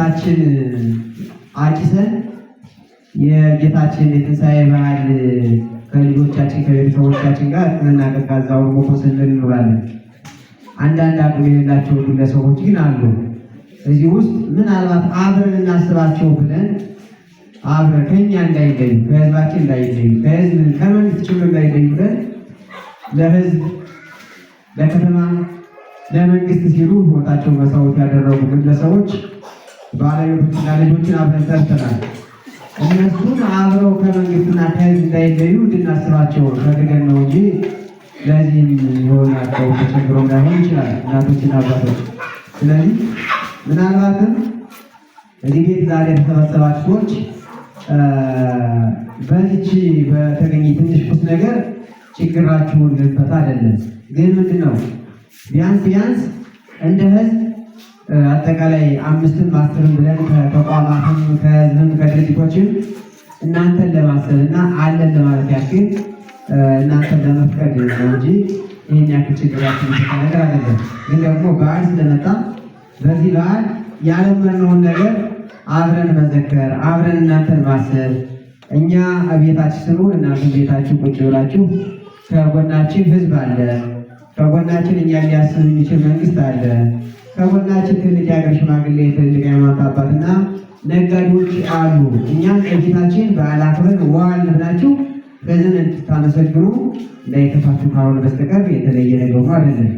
ቤታችን አጭሰን የጌታችን የትንሣኤ በዓል ከልጆቻችን ከቤተሰቦቻችን ጋር ጥምና ቀዝቃዛውን ሞቆ ስንል እንውላለን። አንዳንድ አቅም የሌላቸው ግለሰቦች ግን አሉ። እዚህ ውስጥ ምናልባት አብረን እናስባቸው ብለን አብረን ከኛ እንዳይለዩ ከህዝባችን እንዳይለዩ ከመንግስት ጭምር እንዳይለዩ ብለን ለህዝብ ለከተማ ለመንግስት ሲሉ ህይወታቸውን መስዋዕት ያደረጉ ግለሰቦች ባለቤቶችና ልጆችን አብረን ጠርተናል። እነሱን አብረው ከመንግስትና ከህዝብ እንዳይለዩ እንድናስባቸው ፈልገን ነው እንጂ ለዚህም የሆናቸው ተቸግሮ ላይሆን ይችላል እናቶችና አባቶች። ስለዚህ ምናልባትም እዚህ ቤት ዛሬ የተሰበሰባችሁ ሰዎች በዚች በተገኘ ትንሽ ቁስ ነገር ችግራችሁን ልንፈታ አይደለም። ግን ምንድነው ቢያንስ እንደ ህዝብ አጠቃላይ 5ም 10ም ብለን ከተቋማትም ከህዝብም ከድርጅቶችም እናንተን ለማሰብና አለን ለማለት ያክል እናንተን ለመፍቀድ ነው እንጂ ይህን ያክል ችግራችሁን ልንፈታ ነገር አይደለም። ግን ደግሞ በዓል ስለመጣ በዚህ በዓል ያለመነውን ነገር አብረን መዘከር አብረን እናንተን ማሰብ እኛ ቤታችን ስንሆን እናንተ ቤታችሁ ቁጭ ብላችሁ ከጎናችን ህዝብ አለ፣ ከጎናችን እኛ ሊያስብ የሚችል መንግስት አለ፣ ከጎናችን ትልቅ የሀገር ሽማግሌ ትልቅ ሃይማኖት አባትና ነጋዴዎች አሉ። እኛም ቤታችን በዓል አክብረን ዋል ብላችሁ ህዝብን እንድታመሰግኑ እንዳይከፋችሁ ካልሆነ በስተቀር የተለየ ነገር አይደለም።